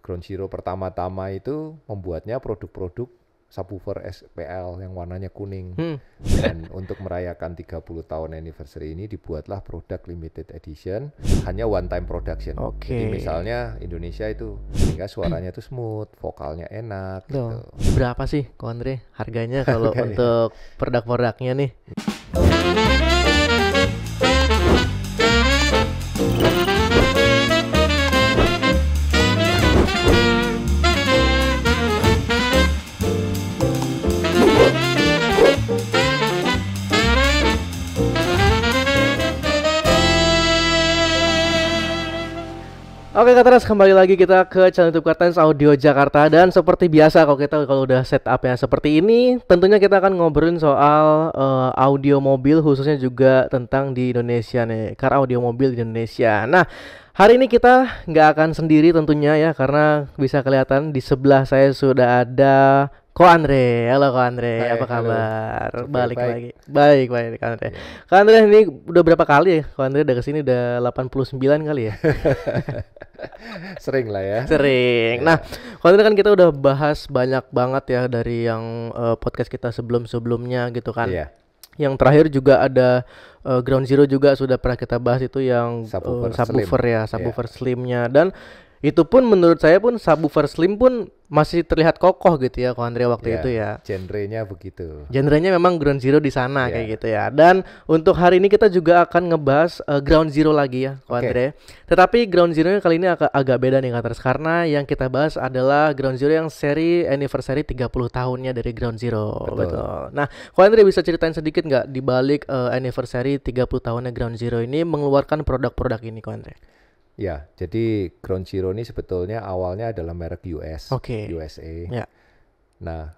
Ground Zero pertama-tama itu membuatnya produk-produk subwoofer SPL yang warnanya kuning. Dan untuk merayakan 30 tahun anniversary ini dibuatlah produk limited edition, hanya one time production. Jadi misalnya Indonesia itu sehingga suaranya itu smooth, vokalnya enak gitu. Berapa sih Ko Andre harganya kalau untuk produk-produknya nih? Oke Katrans, kembali lagi kita ke channel YouTube Katrans Audio Jakarta. Dan seperti biasa kalau udah setupnya seperti ini, tentunya kita akan ngobrolin soal audio mobil, khususnya juga tentang di Indonesia nih, car audio mobil di Indonesia. Nah, hari ini kita nggak akan sendiri tentunya ya, karena bisa kelihatan di sebelah saya sudah ada Ko Andre. Halo Ko Andre, apa kabar? Balik lagi. Baik Ko Andre. Ko Andre ini udah berapa kali ya? Ko Andre udah kesini udah 89 kali ya? Sering lah ya. Sering. Nah, Ko Andre kan kita udah bahas banyak banget ya dari yang podcast kita sebelumnya gitu kan. Iya. Yang terakhir juga ada Ground Zero juga sudah pernah kita bahas, itu yang subwoofer slimnya. Dan itu pun menurut saya pun subwoofer slim pun masih terlihat kokoh gitu ya Ko Andre waktu itu ya. Genrenya begitu. Genrenya memang Ground Zero di sana kayak gitu ya. Dan untuk hari ini kita juga akan ngebahas Ground Zero lagi ya Ko Andre. Tetapi Ground Zero kali ini agak beda nih Katrans, karena yang kita bahas adalah Ground Zero yang seri anniversary 30 tahunnya dari Ground Zero. Betul. Nah, Ko Andre bisa ceritain sedikit nggak di balik anniversary 30 tahunnya Ground Zero ini mengeluarkan produk-produk ini Ko Andre? Ya, jadi Ground Zero ini sebetulnya awalnya adalah merek USA. Ya. Nah,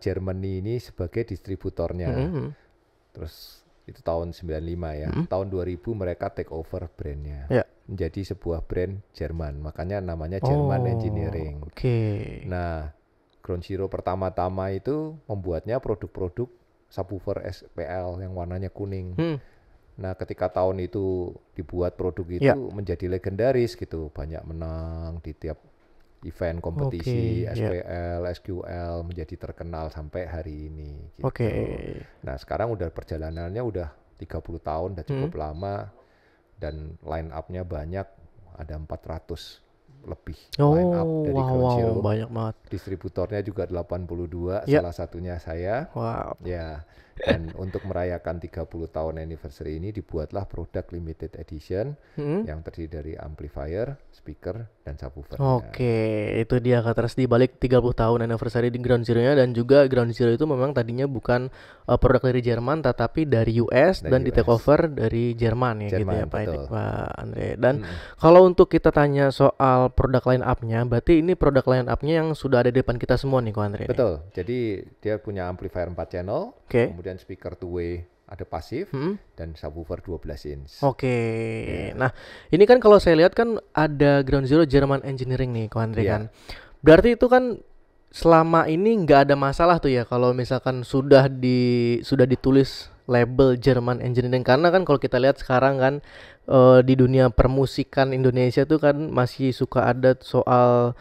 Germany ini sebagai distributornya. Terus itu tahun 95 ya. Tahun 2000 mereka take over brandnya. Menjadi sebuah brand Jerman. Makanya namanya German Engineering. Nah, Ground Zero pertama-tama itu membuatnya produk-produk subwoofer SPL yang warnanya kuning. Nah, ketika tahun itu dibuat produk itu menjadi legendaris gitu, banyak menang di tiap event kompetisi SPL, SQL, menjadi terkenal sampai hari ini gitu. Nah, sekarang udah perjalanannya udah 30 tahun, udah cukup lama, dan line up-nya banyak, ada 400 lebih line up dari Ground Zero. Banyak banget. Distributornya juga 82, salah satunya saya. Ya. Dan untuk merayakan 30 tahun anniversary ini dibuatlah produk limited edition yang terdiri dari amplifier, speaker, dan subwoofer. Itu dia Katrans di balik 30 tahun anniversary di Ground Zero-nya. Dan juga Ground Zero itu memang tadinya bukan produk dari Jerman, tetapi dari US dan di take over dari Jerman ya, gitu ya Pak Andre. Dan kalau untuk kita tanya soal produk line up-nya, berarti ini produk line up-nya yang sudah ada di depan kita semua nih Ko Andre. Betul. Jadi dia punya amplifier 4 channel, kemudian speaker two-way ada pasif, dan subwoofer 12 inch. Nah, ini kan kalau saya lihat kan ada Ground Zero German Engineering nih Ko Andre kan. Berarti itu kan selama ini nggak ada masalah tuh ya kalau misalkan sudah ditulis label German Engineering, karena kan kalau kita lihat sekarang kan di dunia permusikan Indonesia tuh kan masih suka ada soal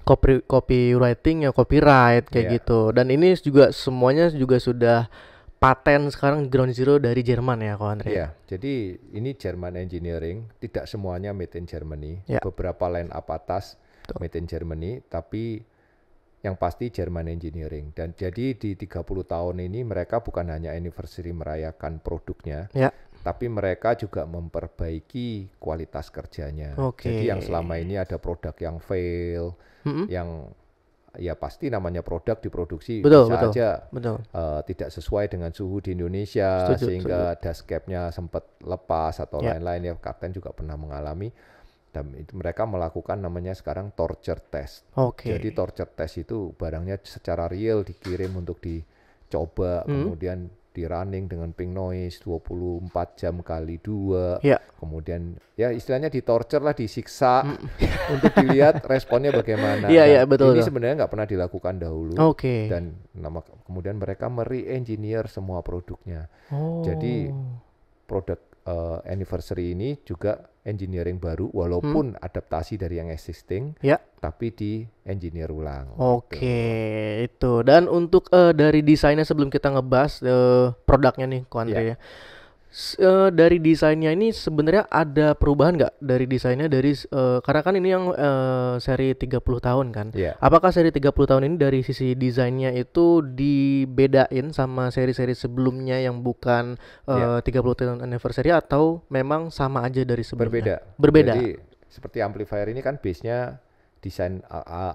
copywriting ya, copyright kayak gitu. Dan ini juga semuanya juga sudah paten sekarang Ground Zero dari Jerman ya Ko Andre. Iya, jadi ini German Engineering, tidak semuanya made in Germany. Beberapa line up atas made in Germany, tapi yang pasti German Engineering. Dan jadi di 30 tahun ini mereka bukan hanya anniversary merayakan produknya, tapi mereka juga memperbaiki kualitas kerjanya. Jadi yang selama ini ada produk yang fail, yang ya pasti namanya produk diproduksi aja tidak sesuai dengan suhu di Indonesia, sehingga dust cap-nya sempat lepas atau lain-lain ya. Kapten juga pernah mengalami. Dan itu mereka melakukan namanya sekarang torture test. Jadi torture test itu barangnya secara real dikirim untuk dicoba, kemudian di running dengan pink noise 24 jam kali 2. Kemudian ya istilahnya di torture lah, disiksa untuk dilihat responnya bagaimana. Ini sebenarnya nggak pernah dilakukan dahulu. Dan kemudian mereka mere-engineer semua produknya. Jadi produk anniversary ini juga engineering baru walaupun adaptasi dari yang existing, tapi di engineer ulang. Oke, itu. Dan untuk dari desainnya sebelum kita ngebahas produknya nih, Ko Andre ya. Dari desainnya ini sebenarnya ada perubahan nggak dari desainnya karena kan ini yang seri 30 tahun kan. Apakah seri 30 tahun ini dari sisi desainnya itu dibedain sama seri-seri sebelumnya yang bukan 30 tahun anniversary atau memang sama aja dari sebelumnya? Berbeda. Jadi seperti amplifier ini kan base-nya desain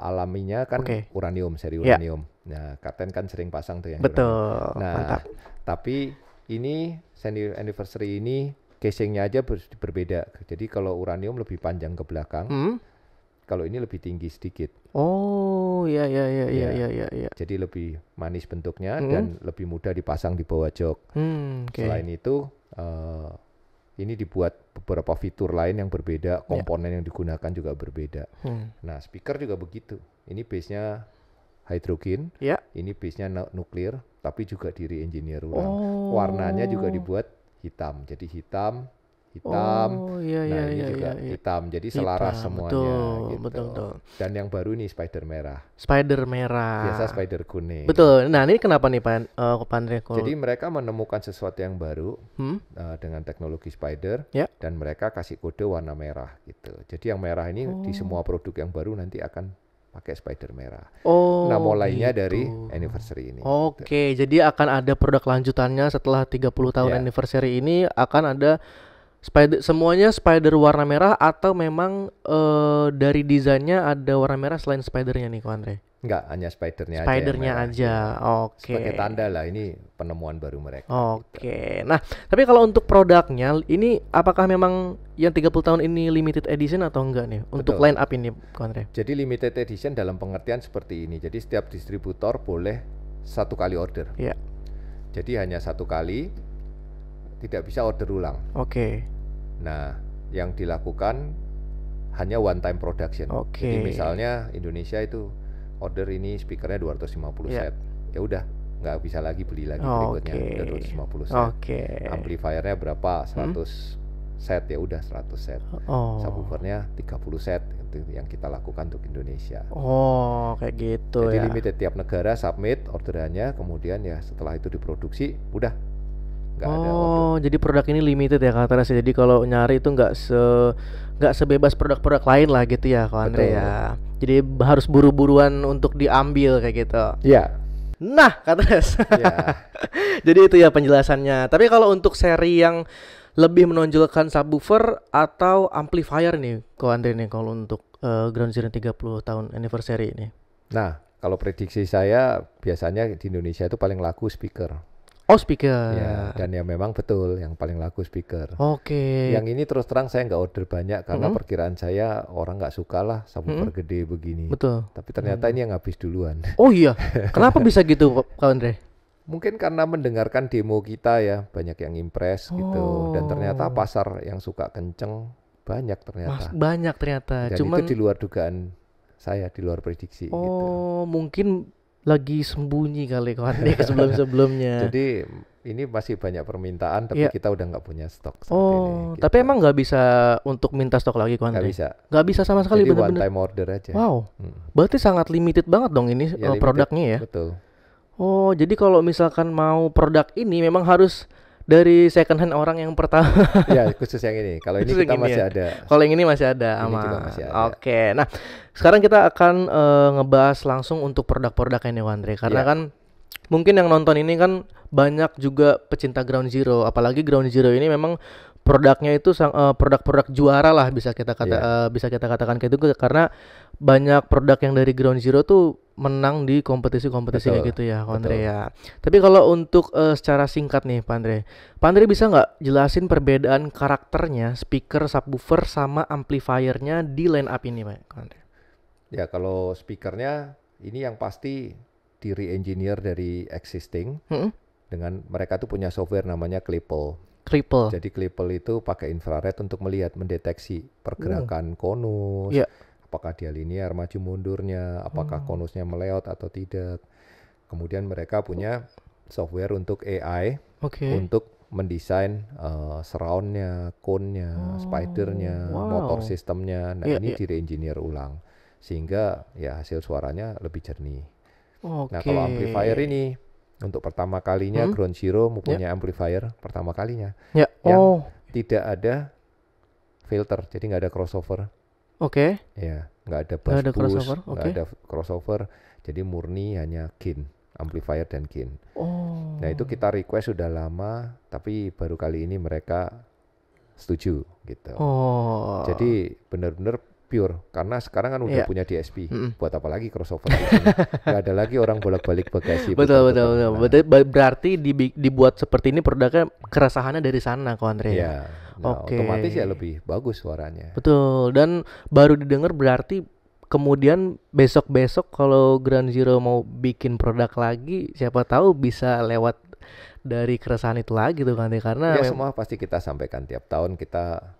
alaminya kan uranium, seri uranium. Nah, Katen kan sering pasang tuh yang uranium. Nah, mantap. Tapi ini seri anniversary ini casingnya aja berbeda. Jadi kalau uranium lebih panjang ke belakang, kalau ini lebih tinggi sedikit. Oh, iya. Jadi lebih manis bentuknya dan lebih mudah dipasang di bawah jok. Selain itu, ini dibuat beberapa fitur lain yang berbeda, komponen yang digunakan juga berbeda. Nah, speaker juga begitu. Ini base-nya hydrogen, ini base-nya nuklir, tapi juga di re-engineer ulang. Warnanya juga dibuat hitam, jadi hitam. Ini juga hitam, jadi selaras semuanya. Betul. Dan yang baru ini spider merah. Biasa spider kuning. Betul. Nah, ini kenapa nih Pak Andre? Jadi mereka menemukan sesuatu yang baru dengan teknologi spider, dan mereka kasih kode warna merah gitu. Jadi yang merah ini di semua produk yang baru nanti akan pakai spider merah. Nah, mulainya dari anniversary ini. Jadi akan ada produk lanjutannya setelah 30 tahun anniversary ini akan ada semuanya spider warna merah atau memang dari desainnya ada warna merah selain spidernya nih Ko Andre? Enggak, hanya spidernya aja. Sebagai tanda lah ini penemuan baru mereka. Gitu. Nah, tapi kalau untuk produknya ini apakah memang yang 30 tahun ini limited edition atau enggak nih? Untuk line up ini, Ko Andre? Jadi limited edition dalam pengertian seperti ini. Jadi setiap distributor boleh satu kali order. Jadi hanya satu kali, tidak bisa order ulang. Nah, yang dilakukan hanya one time production. Jadi misalnya Indonesia itu order ini speakernya 250 set. Ya udah, nggak bisa lagi beli lagi berikutnya. Udah 250 set. Amplifiernya berapa? 100 set, ya udah 100 set. Subwoofernya 30 set. Itu yang kita lakukan untuk Indonesia. Kayak gitu. Jadi limited, tiap negara submit orderannya, kemudian ya setelah itu diproduksi, udah nggak ada order. Jadi produk ini limited ya Kak Teras. Jadi kalau nyari itu nggak sebebas produk-produk lain lah gitu ya Kak Andre ya. Jadi harus buru-buruan untuk diambil kayak gitu. Nah Kak Teras. Jadi itu ya penjelasannya. Tapi kalau untuk seri yang lebih menonjolkan subwoofer atau amplifier nih Kak Andre nih kalau untuk Ground Zero 30 tahun anniversary ini? Nah, kalau prediksi saya biasanya di Indonesia itu paling laku speaker. Speaker. Ya, dan ya memang betul yang paling laku speaker. Oke. Yang ini terus terang saya nggak order banyak karena perkiraan saya orang nggak suka lah subwoofer gede begini. Betul. Tapi ternyata ini yang habis duluan. Oh iya. Kenapa bisa gitu, Kak Andre? Mungkin karena mendengarkan demo kita ya, banyak yang impress gitu. Dan ternyata pasar yang suka kenceng banyak ternyata. Banyak ternyata. Dan Cuman itu di luar dugaan saya, di luar prediksi gitu. Mungkin lagi sembunyi kali Ko Andre sebelum-sebelumnya. Jadi ini masih banyak permintaan, tapi kita udah nggak punya stok. Gitu. Tapi emang nggak bisa untuk minta stok lagi Ko Andre? Nggak bisa. Nggak bisa sama sekali. Jadi one time order aja. Wow. Berarti sangat limited banget dong ini produknya ya? Betul. Jadi kalau misalkan mau produk ini memang harus dari second hand orang yang pertama. Ya, khusus yang ini. Kalau ini kita masih ada. Kalau yang ini masih ada. Ini juga masih ada. Nah, sekarang kita akan ngebahas langsung untuk produk-produknya nih Andre. Karena kan mungkin yang nonton ini kan banyak juga pecinta Ground Zero. Apalagi Ground Zero ini memang produknya itu produk-produk juara lah bisa kita katakan kayak itu, karena banyak produk yang dari Ground Zero tuh menang di kompetisi-kompetisi kayak gitu ya, Pak Andre ya. Tapi kalau untuk secara singkat nih, Pak Andre bisa nggak jelasin perbedaan karakternya speaker, subwoofer sama amplifiernya di line up ini, Pak Andre? Ya, kalau speakernya ini yang pasti di re-engineer dari existing dengan mereka tuh punya software namanya Kleppel. Jadi Kleppel itu pakai infrared untuk mendeteksi pergerakan konus. Apakah dia linear maju mundurnya, apakah konusnya meleot atau tidak. Kemudian mereka punya software untuk AI untuk mendesain surround-nya, cone-nya, spider-nya, motor sistemnya. Nah, ini di-re-engineer ulang sehingga ya hasil suaranya lebih jernih. Nah, kalau amplifier ini untuk pertama kalinya Ground Zero mempunyai amplifier pertama kalinya yang tidak ada filter, jadi nggak ada crossover. Ya, nggak ada bass boost, nggak ada crossover, jadi murni hanya gain, amplifier dan gain. Nah, itu kita request sudah lama, tapi baru kali ini mereka setuju gitu. Jadi benar-benar pure, karena sekarang kan udah punya DSP. Buat apa lagi crossover di sini? Gak ada lagi orang bolak-balik bagasi. Betul. Berarti dibuat seperti ini produknya keresahannya dari sana, Ko Andre. Ya. Nah, otomatis ya lebih bagus suaranya. Betul. Dan baru didengar berarti kemudian besok-besok kalau Ground Zero mau bikin produk lagi, siapa tahu bisa lewat dari keresahan itu lagi tuh kan, karena ya semua pasti kita sampaikan tiap tahun kita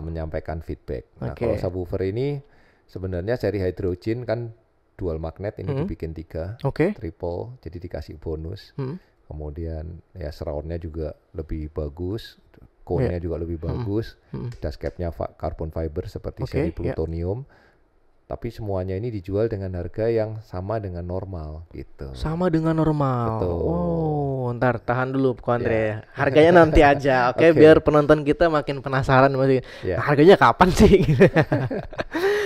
menyampaikan feedback. Nah, kalau subwoofer ini sebenarnya seri hydrogen kan dual magnet, ini dibikin 3 triple, jadi dikasih bonus. Kemudian ya surround-nya juga lebih bagus, cone-nya juga lebih bagus, dust cap-nya carbon fiber seperti seri plutonium. Tapi semuanya ini dijual dengan harga yang sama dengan normal gitu. Sama dengan normal. Betul. Ntar tahan dulu Ko Andre. Harganya nanti aja. Oke, biar penonton kita makin penasaran masih. Harganya kapan sih?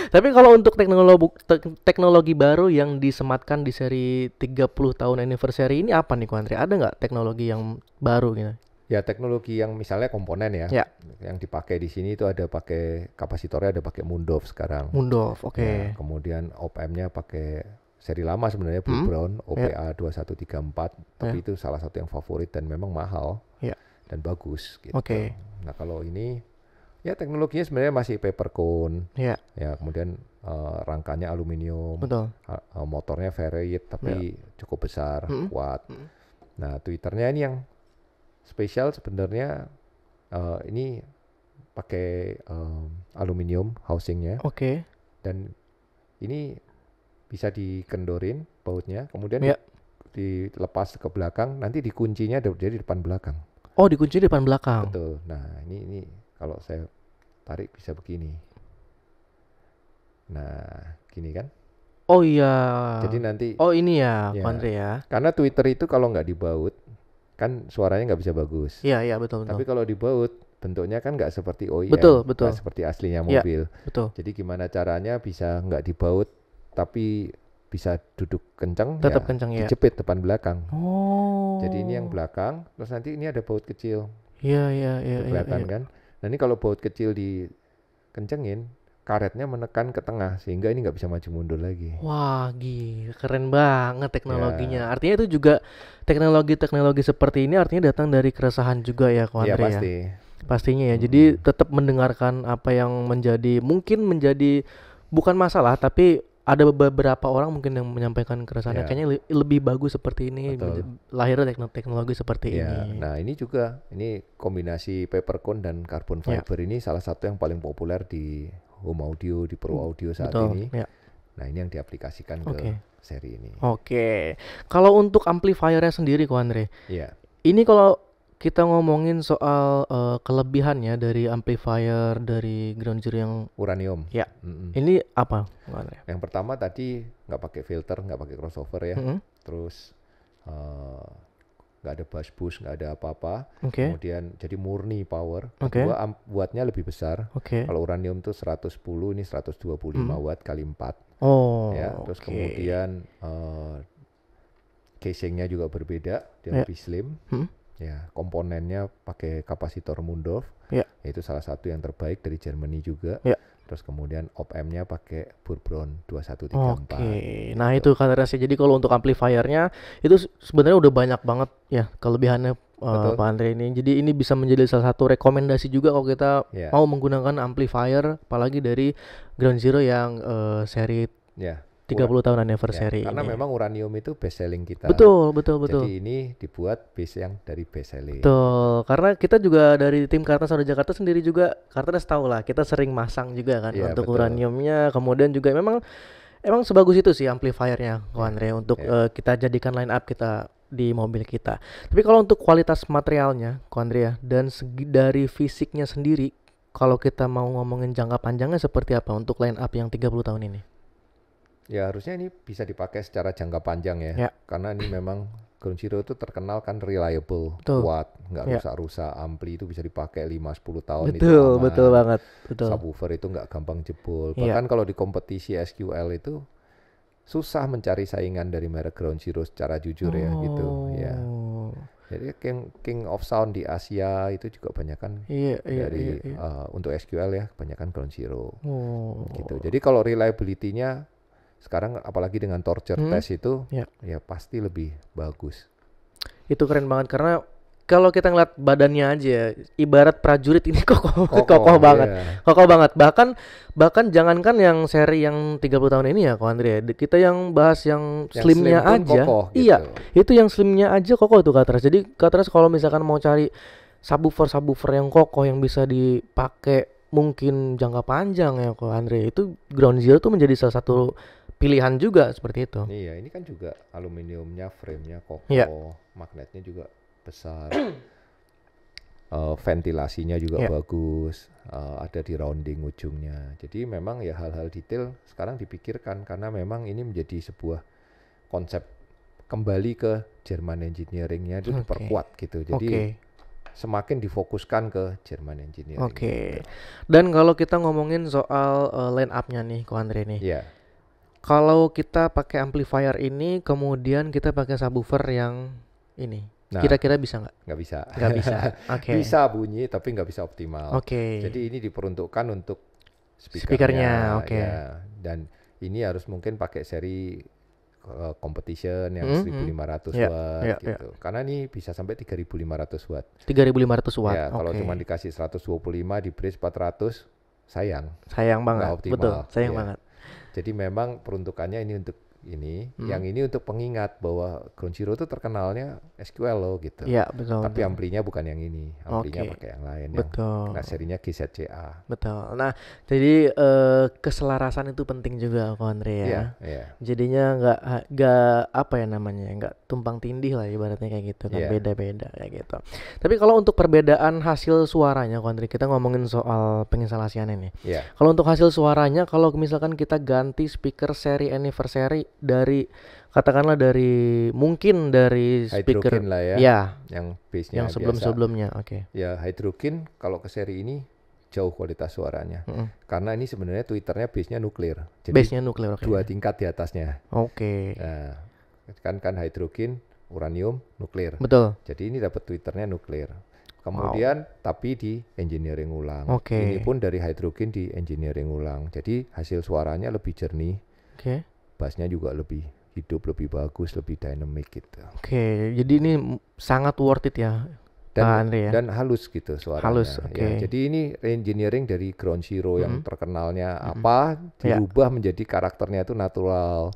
Tapi kalau untuk teknologi baru yang disematkan di seri 30 tahun anniversary ini apa nih Ko Andre? Ada nggak teknologi yang baru gitu? Ya, teknologi yang misalnya komponen yang dipakai di sini itu ada pakai kapasitornya, ada pakai Mundov sekarang. Mundov, Ya, kemudian op-amp-nya pakai seri lama sebenarnya Blue Brown OPA 2134, tapi itu salah satu yang favorit dan memang mahal dan bagus gitu. Nah, kalau ini ya teknologinya sebenarnya masih paper cone. Ya, kemudian rangkanya aluminium. Motornya Varied tapi cukup besar, kuat. Nah, tweeternya ini yang spesial sebenarnya, ini pakai aluminium housingnya. Dan ini bisa dikendorin bautnya, kemudian dilepas ke belakang, nanti dikuncinya jadi depan belakang. Oh, dikunci depan belakang. Betul. Nah, ini kalau saya tarik bisa begini. Nah, gini kan? Oh iya. Jadi nanti. Oh ini ya, Andre ya. Karena tweeter itu kalau nggak dibaut, kan suaranya nggak bisa bagus. Iya betul. Tapi kalau dibaut bentuknya kan nggak seperti OEM, betul. Nggak seperti aslinya mobil. Betul. Jadi gimana caranya bisa nggak dibaut tapi bisa duduk kencang, tetap kencang ya. Dijepit depan belakang. Jadi ini yang belakang, terus nanti ini ada baut kecil. Iya. Kelihatan kan? Nah, ini kalau baut kecil dikencengin, karetnya menekan ke tengah sehingga ini nggak bisa maju mundur lagi. Wah, gila, keren banget teknologinya. Artinya itu juga teknologi seperti ini artinya datang dari keresahan juga ya, Ko Andre ya. Pasti. Pastinya ya. Jadi tetap mendengarkan apa yang mungkin menjadi bukan masalah, tapi ada beberapa orang mungkin yang menyampaikan keresahannya kayaknya lebih bagus seperti ini, lahirnya teknologi seperti ini. Nah, ini juga kombinasi paper cone dan carbon fiber ini salah satu yang paling populer di home audio, di pro audio saat ini. Nah, ini yang diaplikasikan ke seri ini. Kalau untuk amplifiernya sendiri, Ko Andre, ini kalau kita ngomongin soal kelebihannya dari amplifier dari Ground Zero yang uranium. Ini apa, Ko Andre? Yang pertama tadi nggak pakai filter, nggak pakai crossover ya. Terus nggak ada bass boost, nggak ada apa-apa. Kemudian jadi murni power. Kedua, wattnya lebih besar. Kalau uranium tuh 110, ini 125 watt kali 4. Terus kemudian casingnya juga berbeda, dia lebih slim. Ya, komponennya pakai kapasitor Mundov. Itu salah satu yang terbaik dari Germany juga. Terus kemudian op-amp-nya pakai Burbron 2134. Nah itu kan rasanya. Jadi kalau untuk amplifiernya itu sebenarnya udah banyak banget ya kelebihannya, Pak Andre ini. Jadi ini bisa menjadi salah satu rekomendasi juga kalau kita mau menggunakan amplifier, apalagi dari Ground Zero yang seri 30 tahun anniversary. Karena memang uranium itu best selling kita. Betul. Jadi ini dibuat base yang dari best selling. Betul. Karena kita juga dari tim Kartens Audio Jakarta sendiri juga, Kartens tahu lah, kita sering masang juga kan untuk uraniumnya. Kemudian juga memang sebagus itu sih amplifiernya, Ko Andre, untuk kita jadikan line up kita di mobil kita. Tapi kalau untuk kualitas materialnya, Ko Andrea, dan segi dari fisiknya sendiri, kalau kita mau ngomongin jangka panjangnya seperti apa untuk line up yang 30 tahun ini? Ya harusnya ini bisa dipakai secara jangka panjang ya. Karena ini memang Ground Zero itu terkenal kan reliable, kuat, nggak rusak-rusak, ampli itu bisa dipakai 5-10 tahun itu aman. Betul banget. Betul. Subwoofer itu nggak gampang jebol. Bahkan kalau di kompetisi SQL itu susah mencari saingan dari merek Ground Zero secara jujur ya gitu ya. Jadi King of Sound di Asia itu juga banyakan dari untuk SQL ya, banyakan Ground Zero. Gitu. Jadi kalau reliability-nya sekarang apalagi dengan torture test itu ya pasti lebih bagus. Itu keren banget karena kalau kita ngeliat badannya aja ibarat prajurit ini kokoh banget. Kokoh banget. Bahkan jangankan yang seri yang 30 tahun ini ya Ko Andrea. Kita yang bahas yang slimnya slim aja. Kokoh, gitu. Iya, itu yang slimnya aja kokoh tuh Katras. Jadi Katras kalau misalkan mau cari subwoofer yang kokoh yang bisa dipakai mungkin jangka panjang ya Ko Andrea, itu Ground Zero tuh menjadi salah satu pilihan juga seperti itu. Iya, ini kan juga aluminiumnya, frame-nya kokoh, magnetnya juga besar, ventilasinya juga bagus, ada di rounding ujungnya. Jadi memang ya hal-hal detail sekarang dipikirkan karena memang ini menjadi sebuah konsep kembali ke German engineering-nya itu diperkuat gitu. Jadi semakin difokuskan ke German engineering. Dan kalau kita ngomongin soal line up-nya nih, Ko Andre nih. Kalau kita pakai amplifier ini, kemudian kita pakai subwoofer yang ini, kira-kira bisa nggak? Nggak bisa. Nggak bisa. Bisa bunyi, tapi nggak bisa optimal. Jadi ini diperuntukkan untuk speakernya. Ya. Dan ini harus mungkin pakai seri competition yang 1.500 watt gitu. Karena ini bisa sampai 3.500 watt. 3.500 watt. Ya, kalau cuma dikasih 125 di bridge 400, sayang. Sayang banget. Optimal. Betul, sayang banget. Jadi memang peruntukannya ini untuk ini, yang ini untuk pengingat bahwa Ground Zero itu terkenalnya SQL loh gitu. Iya, betul. Tapi amplinya bukan yang ini, amplinya pakai yang lain. Betul. Yang serinya GZCA. Betul. Nah, jadi keselarasan itu penting juga, Ko Andre ya. Jadinya nggak apa ya namanya, nggak tumpang tindih lah ibaratnya kayak gitu kan, beda-beda kayak gitu. Tapi kalau untuk perbedaan hasil suaranya, Ko Andre, kita ngomongin soal penginstalasiannya nih. Kalau untuk hasil suaranya, kalau misalkan kita ganti speaker seri anniversary dari katakanlah dari mungkin dari speaker Hydrokin lah ya, yang base-nya yang sebelum-sebelumnya. Ya Hydrokin kalau ke seri ini jauh kualitas suaranya, karena ini sebenarnya tweeternya base-nya nuklir, jadi base-nya nuklir, 2 tingkat di atasnya. Nah, kan Hydrokin uranium nuklir, betul. Jadi ini dapat tweeternya nuklir. Kemudian tapi di engineering ulang. Ini pun dari Hydrokin di engineering ulang, jadi hasil suaranya lebih jernih. Bassnya juga lebih hidup, lebih bagus, lebih dynamic gitu. Jadi ini sangat worth it ya, Andre ya. Dan halus gitu suaranya. Halus, jadi ini engineering dari Ground Zero yang terkenalnya apa dirubah menjadi karakternya itu natural,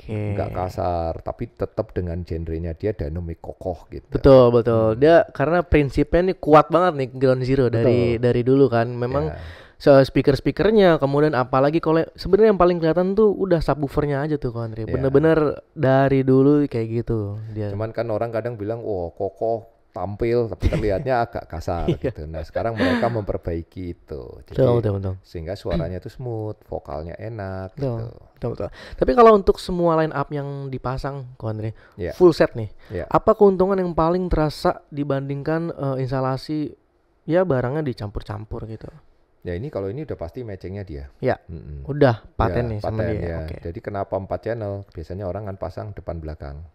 nggak kasar, tapi tetap dengan genrenya dia dynamic, kokoh gitu. Betul. Dia karena prinsipnya nih kuat banget nih Ground Zero dari dulu kan, memang. Speaker-speakernya, kemudian apalagi kalau sebenarnya yang paling kelihatan tuh udah subwoofernya aja tuh, Ko Andre. Bener-bener dari dulu kayak gitu dia. Cuman kan orang kadang bilang, kokoh tampil tapi terlihatnya agak kasar gitu. Nah sekarang mereka memperbaiki itu. Jadi, betul. Sehingga suaranya tuh smooth, vokalnya enak Betul. Tapi kalau untuk semua line up yang dipasang, Ko Andre, full set nih, apa keuntungan yang paling terasa dibandingkan instalasi ya barangnya dicampur-campur gitu? Ya ini kalau ini udah pasti matchingnya dia. Udah paten nih sama dia. Jadi kenapa 4 channel? Biasanya orang kan pasang depan belakang.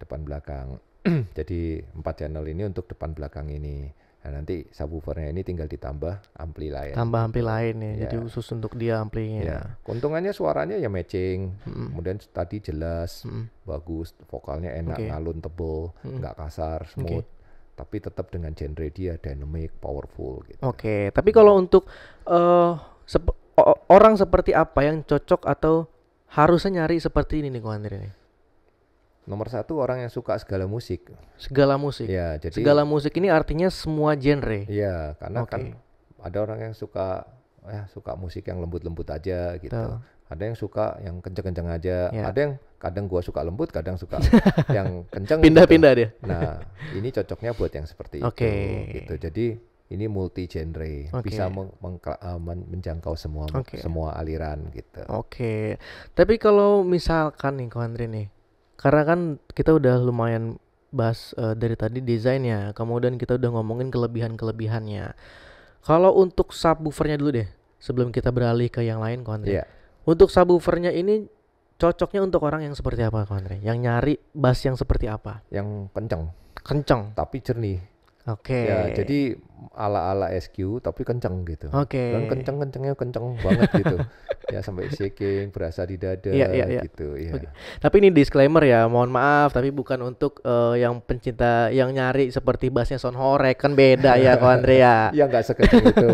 Depan belakang. Jadi 4 channel ini untuk depan belakang ini. Nah nanti subwoofernya ini tinggal ditambah ampli lain. Tambah ampli lain ya. Jadi khusus untuk dia amplinya. Keuntungannya suaranya ya matching. Kemudian tadi jelas, bagus, vokalnya enak, ngalun, tebel, nggak kasar, smooth. Tapi tetap dengan genre dia dynamic, powerful gitu. Tapi kalau untuk orang seperti apa yang cocok atau harusnya nyari seperti ini nih, Ko Andre nih? Nomor 1 orang yang suka segala musik. Segala musik. Ya, jadi segala musik ini artinya semua genre. Iya, karena kan ada orang yang suka suka musik yang lembut-lembut aja gitu. Betul. Ada yang suka yang kenceng-kenceng aja. Ya. Ada yang kadang gua suka lembut, kadang suka yang kenceng. Pindah-pindah gitu. dia. Nah, ini cocoknya buat yang seperti itu gitu. Jadi ini multi genre, bisa menjangkau semua aliran gitu. Oke. Tapi kalau misalkan nih Ko Andre nih, karena kan kita udah lumayan bahas dari tadi desainnya, kemudian kita udah ngomongin kelebihan-kelebihannya. Kalau untuk subwoofernya dulu deh, sebelum kita beralih ke yang lain Ko Andre. Yeah. Untuk subwoofernya ini cocoknya untuk orang yang seperti apa Ko Andre? Yang nyari bass yang seperti apa? Yang Kenceng. Tapi jernih. Oke. Ya, jadi ala-ala SQ tapi kenceng gitu. Oke. Dan kenceng-kencengnya kenceng banget gitu. Ya sampai shaking, berasa di dada gitu ya. Okay. Tapi ini disclaimer ya, mohon maaf tapi bukan untuk yang pencinta yang nyari seperti bassnya sound horek, kan beda ya Ko Andre ya. Iya enggak sekenceng itu.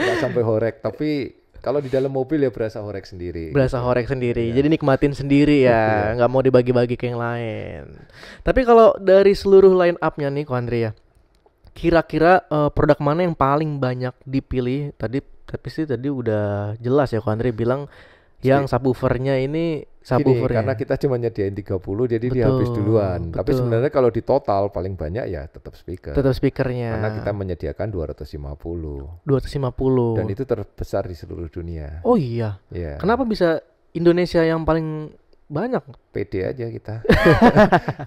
Enggak sampai horek, tapi kalau di dalam mobil ya berasa horek sendiri. Berasa gitu. Horek sendiri. Ya. Jadi nikmatin sendiri ya, nggak mau dibagi-bagi ke yang lain. Tapi kalau dari seluruh line up-nya nih Ko Andre ya, kira-kira produk mana yang paling banyak dipilih? Tapi sih tadi udah jelas ya Ko Andre bilang yang subwoofernya ini subwoofernya. Karena kita cuma nyediain 30 jadi dia habis duluan. Tapi sebenarnya kalau di total paling banyak ya tetap speaker. Tetap speakernya. Karena kita menyediakan 250. Dan itu terbesar di seluruh dunia. Oh iya. Yeah. Kenapa bisa Indonesia yang paling banyak? Pede aja kita.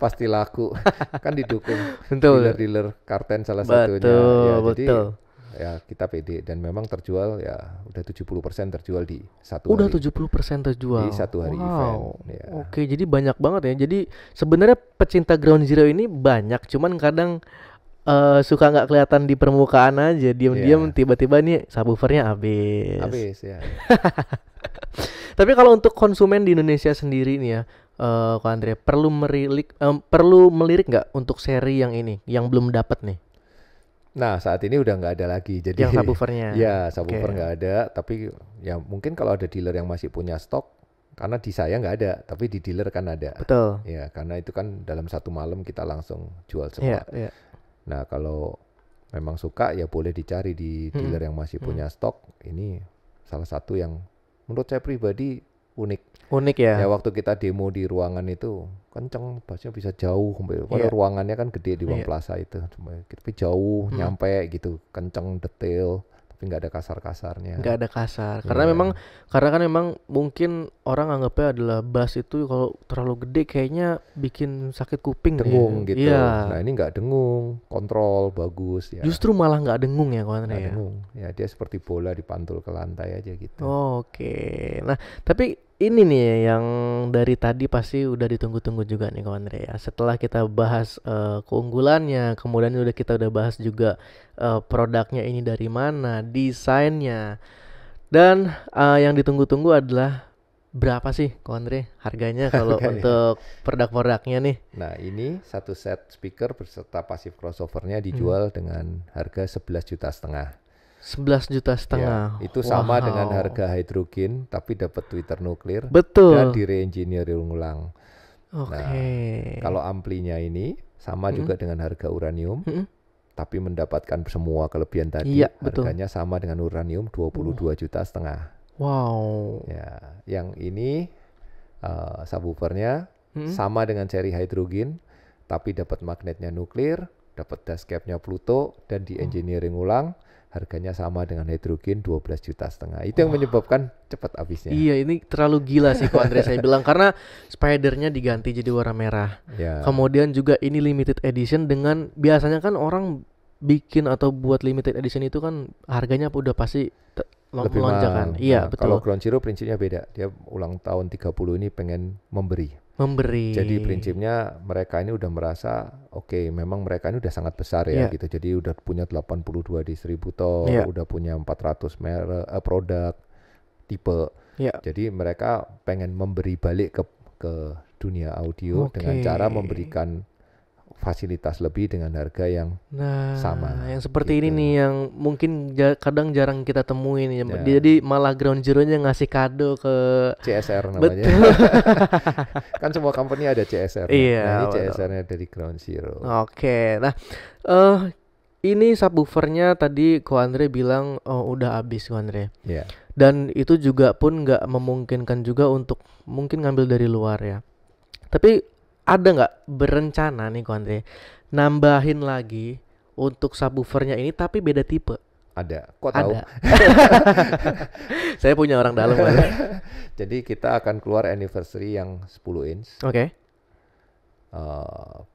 Pasti laku. Kan didukung betul. Dealer-dealer Karten salah satunya. Ya, betul. Jadi ya kita pede dan memang terjual ya udah 70% terjual di satu hari. Udah 70% terjual. Di satu hari event. Ya. Oke, jadi banyak banget ya. Jadi sebenarnya pecinta Ground Zero ini banyak, cuman kadang suka nggak kelihatan di permukaan aja, diam-diam tiba-tiba nih subwoofernya habis ya. Tapi kalau untuk konsumen di Indonesia sendiri nih ya, Ko Andre perlu melirik nggak untuk seri yang ini yang belum dapat nih? Nah saat ini udah nggak ada lagi, jadi yang subwoofernya. Ya subwoofer nggak ada, tapi ya mungkin kalau ada dealer yang masih punya stok, karena di saya nggak ada, tapi di dealer kan ada. Betul. Ya karena itu kan dalam satu malam kita langsung jual semua. Yeah. Nah kalau memang suka ya boleh dicari di dealer yang masih punya stok. Ini salah satu yang menurut saya pribadi unik ya. Ya waktu kita demo di ruangan itu kenceng, bassnya bisa jauh sampai ruangannya kan gede di Wang Plaza itu, tapi jauh nyampe gitu, kenceng, detail, tapi nggak ada kasar-kasarnya. Nggak ada kasar, karena kan memang mungkin orang anggapnya adalah bass itu kalau terlalu gede kayaknya bikin sakit kuping, dengung gitu. Nah ini nggak dengung, kontrol bagus ya. Justru malah nggak dengung ya kawan ya. Dengung, ya dia seperti bola dipantul ke lantai aja gitu. Oke, nah tapi ini nih yang dari tadi pasti udah ditunggu-tunggu juga nih kawan ya. Setelah kita bahas keunggulannya, kemudian kita udah bahas juga produknya ini dari mana, desainnya, dan yang ditunggu-tunggu adalah berapa sih kawan harganya kalau untuk produk-produknya nih? Nah ini satu set speaker beserta passive crossovernya dijual dengan harga 11,5 juta. 11,5 juta. Ya, itu sama dengan harga hidrogen tapi dapat tweeter nuklir. Betul. Dan di re-engineering ulang. Oke. Nah, kalau amplinya ini sama juga dengan harga uranium, tapi mendapatkan semua kelebihan tadi. Harganya sama dengan uranium 22,5 juta. Wow. Ya, yang ini subwoofernya sama dengan seri hidrogen, tapi dapat magnetnya nuklir, dapat dust cap-nya Pluto dan di engineering ulang. Harganya sama dengan hidrogen 12,5 juta. Itu yang menyebabkan cepat habisnya. Iya, ini terlalu gila sih Ko Andre saya bilang, karena spidernya diganti jadi warna merah. Ya. Kemudian juga ini limited edition, dengan biasanya kan orang bikin atau buat limited edition itu kan harganya udah pasti lebih melonjak. Iya, betul. Kalau Ground Zero prinsipnya beda. Dia ulang tahun 30 ini pengen memberi. Jadi prinsipnya mereka ini udah merasa memang mereka ini udah sangat besar ya gitu. Jadi udah punya 82 distributor, udah punya 400 produk tipe. Jadi mereka pengen memberi balik ke dunia audio dengan cara memberikan fasilitas lebih dengan harga yang sama. Yang seperti ini nih yang mungkin kadang jarang kita temuin ya. Jadi malah Ground Zero-nya ngasih kado ke CSR namanya. Kan semua company ada CSR. Iya, ini CSR-nya dari Ground Zero. Oke. Nah, ini subwoofernya tadi Ko Andre bilang udah habis Ko Andre. Yeah. Dan itu juga pun nggak memungkinkan juga untuk mungkin ngambil dari luar ya. Tapi ada nggak berencana nih Ko Andre nambahin lagi untuk subwoofernya ini tapi beda tipe? Ada. Kok tahu? Ada. Saya punya orang dalam. Jadi kita akan keluar anniversary yang 10 inch. Oke.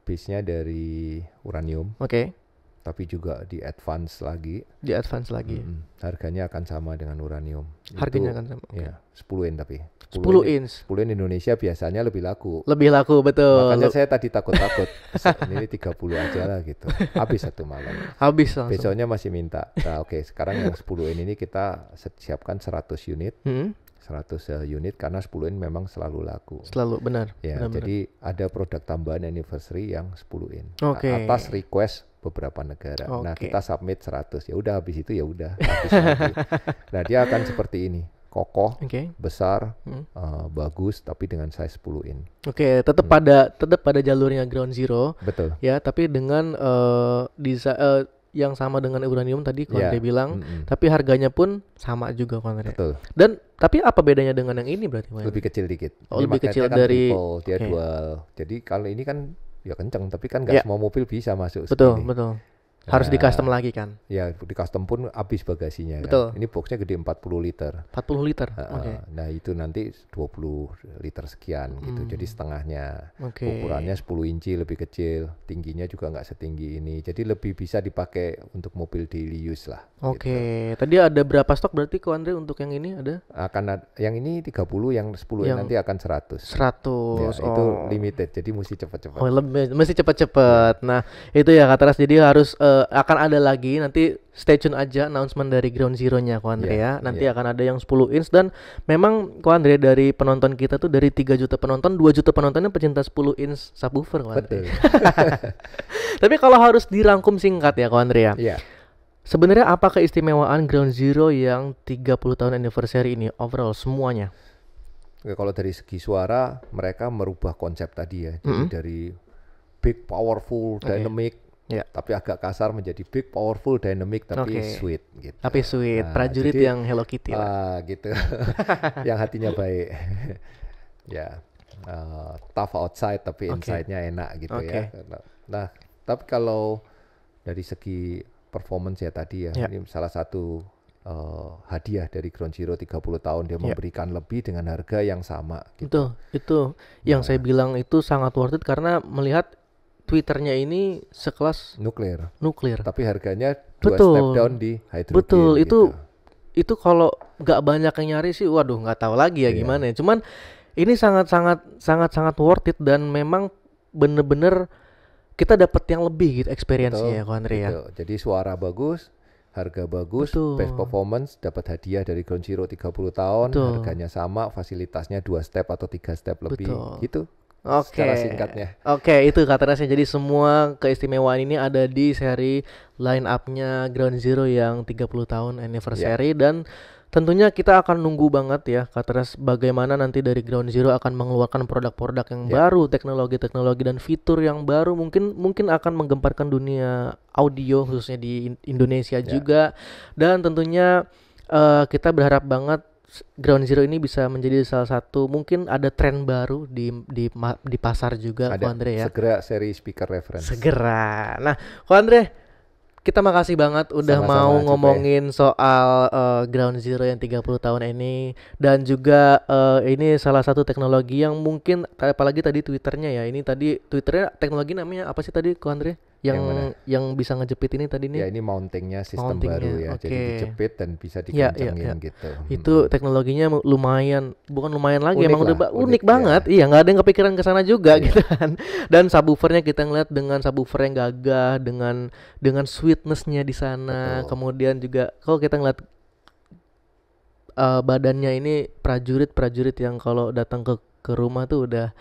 Base-nya dari uranium. Oke. Tapi juga di advance lagi. Di advance lagi. Harganya akan sama dengan uranium. Harganya akan sama. Ya, 10 inch tapi. 10 inch. 10 inch Indonesia biasanya lebih laku. Lebih laku, betul. Makanya saya tadi takut-takut. Ini 30 aja lah gitu. Habis satu malam. Habis langsung. Besoknya masih minta. Nah, oke, sekarang yang 10 inch ini kita siapkan 100 unit. 100 unit karena 10 inch memang selalu laku. Selalu, benar. Ya, benar, jadi ada produk tambahan anniversary yang 10 inch. Oke. Atas request beberapa negara. Oke. Nah, kita submit 100. Ya udah habis itu ya udah habis lagi. Nah, dia akan seperti ini. Kokoh, besar, bagus tapi dengan size 10 inch. Oke, tetap pada jalurnya ground zero. Betul. Ya, tapi dengan yang sama dengan uranium tadi Ko Andre bilang, tapi harganya pun sama juga Ko Andre. Betul. Dan tapi apa bedanya dengan yang ini berarti? Lebih kecil dikit. Oh, lebih kecil kan dari triple, dia dual. Jadi kalau ini kan ya kenceng, tapi kan nggak semua mobil bisa masuk. Betul, segini. betul. Harus di custom lagi kan? Ya, di custom pun habis bagasinya. Betul. Kan? Ini boxnya gede 40 liter. 40 liter. Oke. Nah, itu nanti 20 liter sekian gitu. Jadi setengahnya. Ukurannya 10 inci lebih kecil, tingginya juga nggak setinggi ini. Jadi lebih bisa dipakai untuk mobil daily use lah. Oke. Gitu. Tadi ada berapa stok berarti Ko Andre untuk yang ini ada? Yang ini 30, yang 10 nanti akan 100. 100. Ya, itu limited. Jadi mesti cepat-cepat. Oh, mesti cepat-cepat. Nah, itu ya Kak Teras. Jadi harus akan ada lagi nanti stay tune aja announcement dari Ground Zero-nya Ko Andre ya. Nanti akan ada yang 10 inch dan memang Ko Andre dari penonton kita tuh dari 3 juta penonton, 2 juta penontonnya pecinta 10 inch subwoofer Ko Andre. Betul. Tapi kalau harus dirangkum singkat ya Ko Andre ya. Iya. Sebenarnya apa keistimewaan Ground Zero yang 30 tahun anniversary ini overall semuanya? Kalau dari segi suara mereka merubah konsep tadi ya. Jadi dari big powerful dynamic tapi agak kasar menjadi big powerful dynamic tapi sweet gitu. Tapi sweet, prajurit jadi, yang Hello Kitty lah. Gitu. Yang hatinya baik. Ya. Tough outside tapi inside-nya enak gitu ya. Nah, tapi kalau dari segi performance ya tadi ya, ini salah satu hadiah dari Ground Zero 30 tahun dia memberikan lebih dengan harga yang sama gitu. Itu yang saya bilang itu sangat worth it karena melihat Twitternya ini sekelas nuklir. Tapi harganya 2 step down di hydrogen. Betul, gitu. itu kalau nggak banyak yang nyari sih, waduh nggak tahu lagi ya gimana ya. Cuman ini sangat worth it dan memang bener-bener kita dapat yang lebih gitu experience-nya ya Ko Andre ya. Jadi suara bagus, harga bagus, best performance, dapat hadiah dari Ground Zero 30 tahun, harganya sama, fasilitasnya 2 step atau 3 step lebih gitu. Secara singkatnya. Itu katanya. Jadi semua keistimewaan ini ada di seri line up-nya Ground Zero yang 30 tahun anniversary dan tentunya kita akan nunggu banget ya Kak Teras bagaimana nanti dari Ground Zero akan mengeluarkan produk-produk yang baru, teknologi-teknologi dan fitur yang baru mungkin akan menggemparkan dunia audio khususnya di Indonesia juga. Dan tentunya kita berharap banget Ground Zero ini bisa menjadi salah satu mungkin ada tren baru di pasar juga Ko Andre ya. Segera seri speaker reference. Segera. Nah, Ko Andre, kita makasih banget udah mau ngomongin soal Ground Zero yang 30 tahun ini dan juga ini salah satu teknologi yang mungkin apalagi tadi Twitternya ya. Ini tadi Twitternya teknologi namanya apa sih tadi Ko Andre? Yang bisa ngejepit ini tadi nih. Ya ini mountingnya sistem baru ya. Jadi dijepit dan bisa dikencengin gitu. Itu teknologinya bukan lumayan lagi, emang udah unik banget. Iya, nggak ada yang kepikiran ke sana juga gitu kan. Dan subwoofernya kita ngeliat dengan subwoofer yang gagah dengan sweetness-nya di sana. Kemudian juga kalau kita ngeliat badannya ini prajurit yang kalau datang ke rumah tuh udah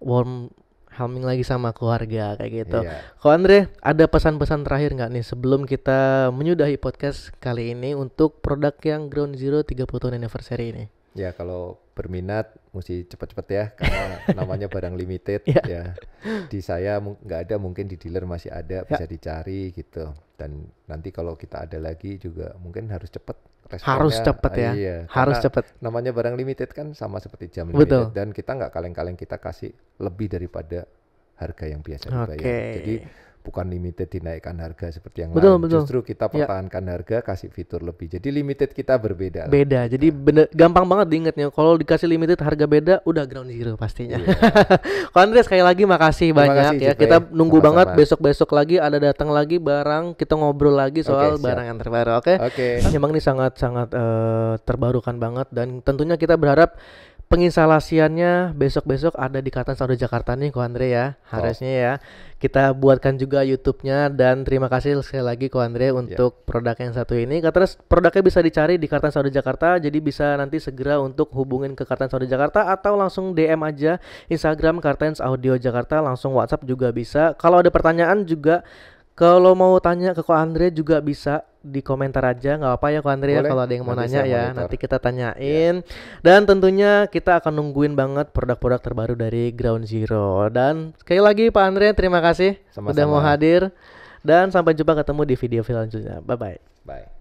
warm helming lagi sama keluarga kayak gitu. Ko Andre, ada pesan-pesan terakhir nggak nih sebelum kita menyudahi podcast kali ini untuk produk yang Ground Zero 30 tahun anniversary ini? Ya kalau berminat mesti cepet-cepet ya karena namanya barang limited ya. Di saya nggak ada, mungkin di dealer masih ada, bisa dicari gitu. Dan nanti kalau kita ada lagi juga mungkin harus cepet responnya. Harus cepet ya. Iya, harus cepet. Namanya barang limited kan sama seperti jam limited. Dan kita nggak kaleng-kaleng, kita kasih lebih daripada harga yang biasa dibayar. Jadi bukan limited dinaikkan harga seperti yang lain. Justru kita pertahankan harga, kasih fitur lebih. Jadi limited kita berbeda. Beda. Jadi bener, gampang banget diingetnya. Kalau dikasih limited harga beda, udah ground zero pastinya. Ko Andre sekali lagi makasih banyak ya. Kita nunggu banget besok-besok lagi ada datang lagi barang, kita ngobrol lagi soal barang yang terbaru. Oke. Memang ini sangat-sangat terbarukan banget dan tentunya kita berharap penginstalasiannya besok-besok ada di Kartens Audio Jakarta nih Ko Andre ya. Harusnya ya. Kita buatkan juga YouTube-nya dan terima kasih sekali lagi Ko Andre untuk produk yang satu ini. Kartens produknya bisa dicari di Kartens Audio Jakarta, jadi bisa nanti segera untuk hubungin ke Kartens Audio Jakarta atau langsung DM aja Instagram Kartens Audio Jakarta, langsung WhatsApp juga bisa. Kalau ada pertanyaan juga, kalau mau tanya ke Ko Andre juga bisa di komentar aja, nggak apa ya Ko Andre ya, kalau ada yang mau nanya ya nanti kita tanyain. Dan tentunya kita akan nungguin banget produk-produk terbaru dari Ground Zero. Dan sekali lagi Pak Andre terima kasih udah mau hadir dan sampai jumpa ketemu di video selanjutnya. Bye.